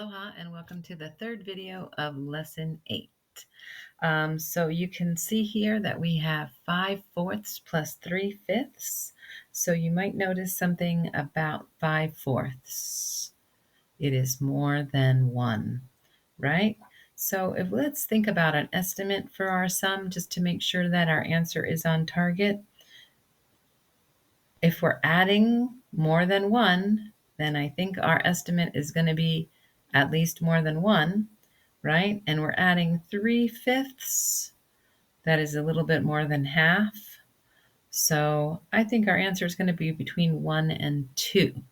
Aloha and welcome to the third video of lesson 8. So you can see here that we have 5/4 plus 3/5. So you might notice something about 5/4. It is more than 1, right? So let's think about an estimate for our sum just to make sure that our answer is on target. If we're adding more than 1, then I think our estimate is going to be at least more than 1, right? And we're adding 3/5. That is a little bit more than half. So I think our answer is going to be between 1 and 2.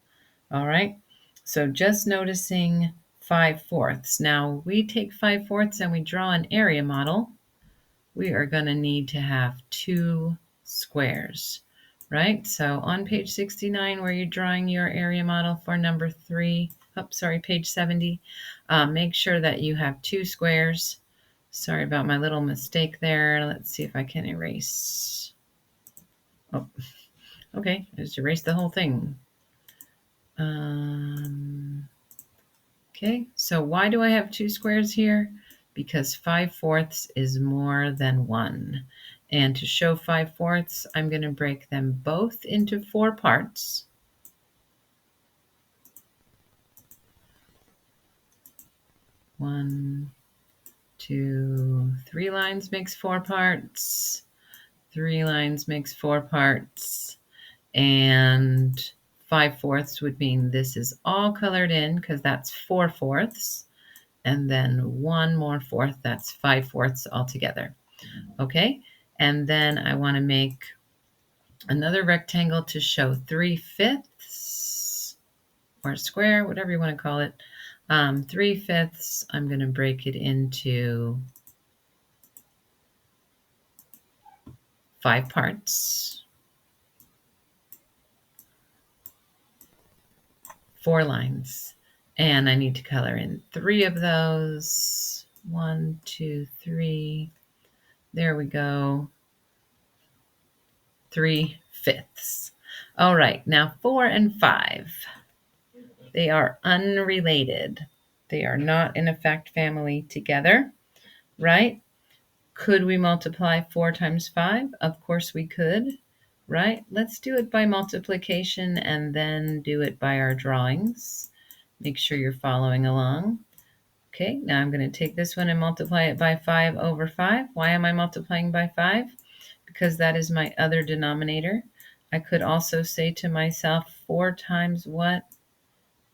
All right. So just noticing 5/4. Now we take 5/4 and we draw an area model. We are going to need to have 2 squares, right? So on page 69, where you're drawing your area model for number 3, page 70, make sure that you have 2 squares. Sorry about my little mistake there. Let's see if I can erase. Oh, okay, just erase the whole thing. Okay, so why do I have 2 squares here? Because 5/4 is more than 1. And to show 5/4, I'm going to break them both into 4 parts. One, 2, 3 lines makes 4 parts. 3 lines makes 4 parts. And 5/4 would mean this is all colored in because that's 4/4. And then 1 more fourth, that's 5/4 altogether. Okay, and then I want to make another rectangle to show 3/5 or square, whatever you want to call it. 3/5, I'm going to break it into 5 parts, 4 lines, and I need to color in 3 of those. 1, 2, 3. There we go. 3/5. All right, now 4 and 5. They are unrelated. They are not in a fact family together, right? Could we multiply 4 times 5? Of course we could, right? Let's do it by multiplication and then do it by our drawings. Make sure you're following along. Okay, now I'm going to take this one and multiply it by 5 over 5. Why am I multiplying by 5? Because that is my other denominator. I could also say to myself 4 times what?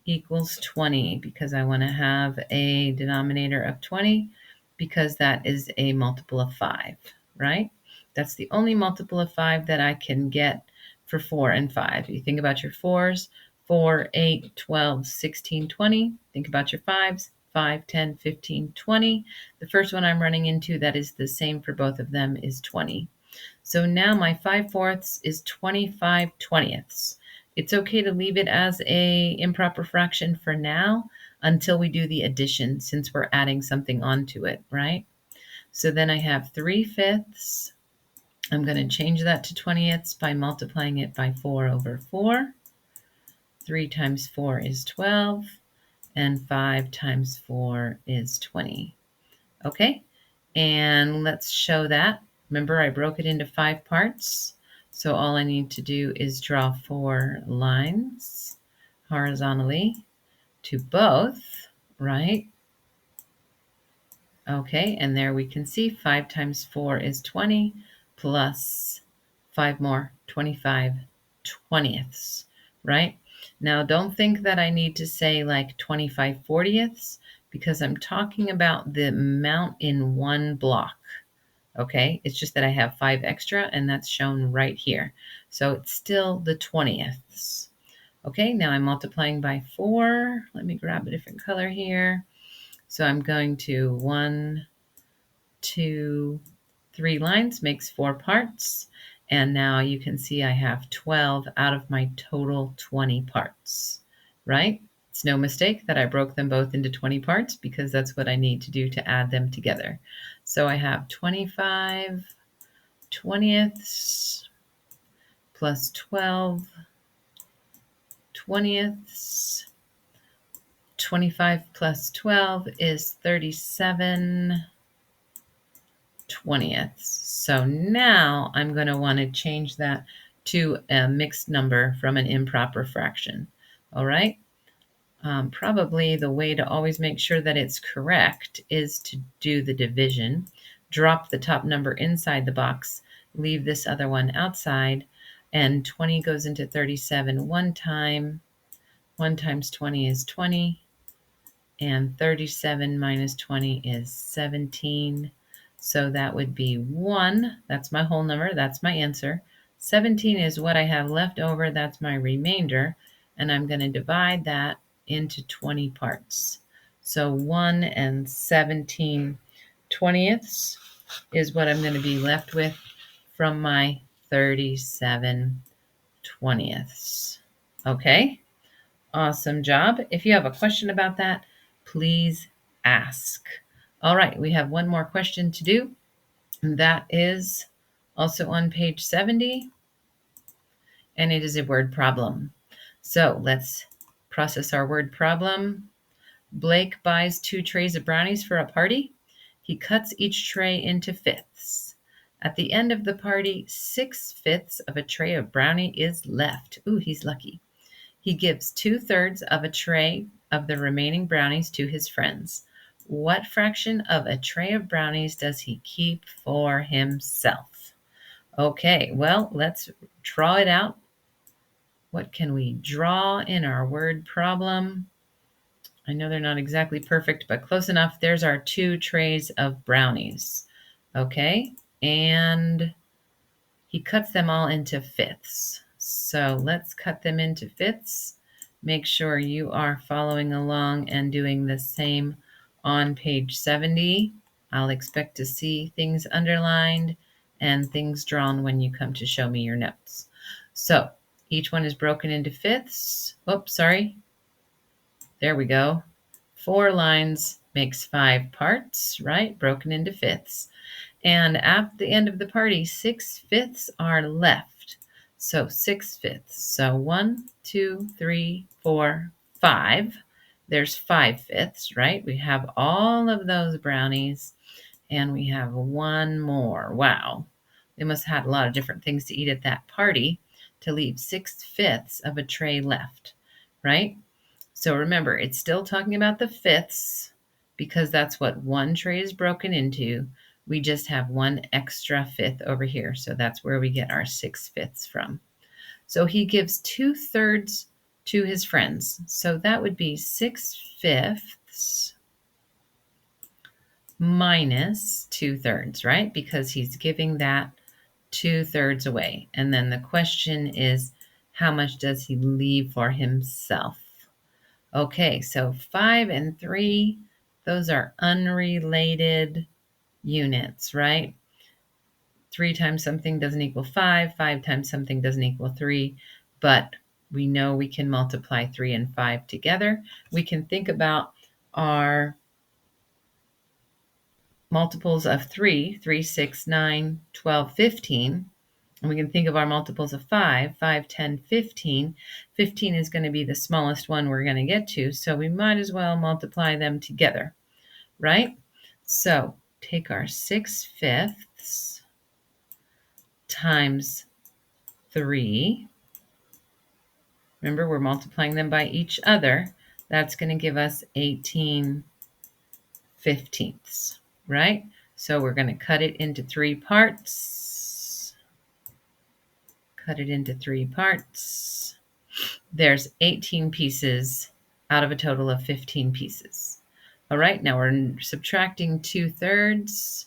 Equals 20, because I want to have a denominator of 20 because that is a multiple of 5, right? That's the only multiple of 5 that I can get for 4 and 5. You think about your 4s, 4, 8, 12, 16, 20. Think about your 5s, 5, 10, 15, 20. The first one I'm running into that is the same for both of them is 20. So now my 5/4 is 25/20. It's okay to leave it as a improper fraction for now until we do the addition, since we're adding something onto it, right? So then I have 3/5. I'm going to change that to 20ths by multiplying it by 4 over 4. 3 times 4 is 12, and 5 times 4 is 20. Okay, and let's show that. Remember, I broke it into 5 parts. So all I need to do is draw 4 lines horizontally to both, right? Okay, and there we can see 5 times 4 is 20 plus 5 more, 25/20, right? Now don't think that I need to say like 25/40 because I'm talking about the amount in one block. Okay, it's just that I have 5 extra and that's shown right here. So it's still the 20ths. Okay, now I'm multiplying by 4. Let me grab a different color here. So I'm going to 1, 2, 3 lines makes 4 parts. And now you can see I have 12 out of my total 20 parts, right? It's no mistake that I broke them both into 20 parts because that's what I need to do to add them together. So I have 25/20 plus 12/20 25 plus 12 is 37/20. So now I'm going to want to change that to a mixed number from an improper fraction. All right. Probably the way to always make sure that it's correct is to do the division. Drop the top number inside the box, leave this other one outside, and 20 goes into 37 one time. 1 times 20 is 20, and 37 minus 20 is 17. So that would be 1. That's my whole number. That's my answer. 17 is what I have left over. That's my remainder. And I'm going to divide that into 20 parts. So 1 and 17/20 is what I'm going to be left with from my 37/20. Okay? Awesome job. If you have a question about that, please ask. All right, we have one more question to do, and that is also on page 70, and it is a word problem. So let's process our word problem. Blake buys 2 trays of brownies for a party. He cuts each tray into fifths. At the end of the party, 6/5 of a tray of brownie is left. Ooh, he's lucky. He gives 2/3 of a tray of the remaining brownies to his friends. What fraction of a tray of brownies does he keep for himself? Okay, well, let's draw it out. What can we draw in our word problem? I know they're not exactly perfect, but close enough. There's our 2 trays of brownies. Okay, and he cuts them all into fifths. So let's cut them into fifths. Make sure you are following along and doing the same on page 70. I'll expect to see things underlined and things drawn when you come to show me your notes. So each one is broken into fifths. Oops, sorry. There we go. 4 lines makes 5 parts, right? Broken into fifths. And at the end of the party, 6/5 are left. So 6/5. So 1, 2, 3, 4, 5. There's 5/5, right? We have all of those brownies, and we have one more. Wow. They must have had a lot of different things to eat at that party to leave 6/5 of a tray left, right? So remember, it's still talking about the fifths because that's what one tray is broken into. We just have one extra fifth over here. So that's where we get our 6/5 from. So he gives 2/3 to his friends. So that would be 6/5 minus 2/3, right? Because he's giving that 2/3 away. And then the question is, how much does he leave for himself? Okay, so 5 and 3, those are unrelated units, right? 3 times something doesn't equal 5, 5 times something doesn't equal 3, but we know we can multiply 3 and 5 together. We can think about our multiples of 3, 3, 6, 9, 12, 15. And we can think of our multiples of 5, 5, 10, 15. 15 is going to be the smallest one we're going to get to, so we might as well multiply them together, right? So take our 6/5 times 3. Remember, we're multiplying them by each other. That's going to give us 18/15, right? So we're going to cut it into 3 parts. Cut it into 3 parts. There's 18 pieces out of a total of 15 pieces. All right, now we're subtracting 2/3.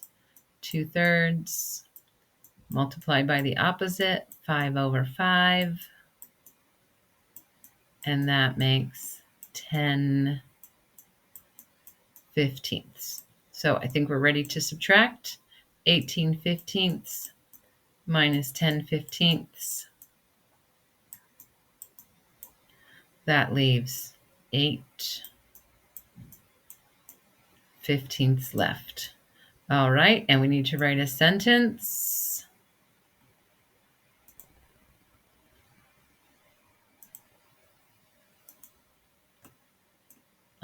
2/3 multiplied by the opposite, 5/5. And that makes 10/15. So I think we're ready to subtract. 18/15 minus 10/15. That leaves 8/15 left. All right, and we need to write a sentence.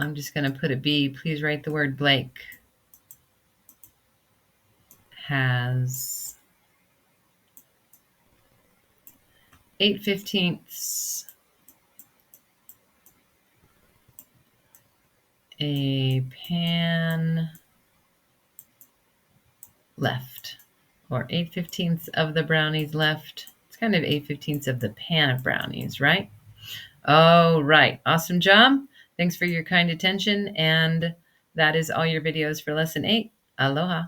I'm just going to put a B. Please write the word Blake has 8/15 a pan left, or 8/15 of the brownies left. It's kind of 8/15 of the pan of brownies, right? Oh, right. Awesome job. Thanks for your kind attention. And that is all your videos for lesson 8. Aloha.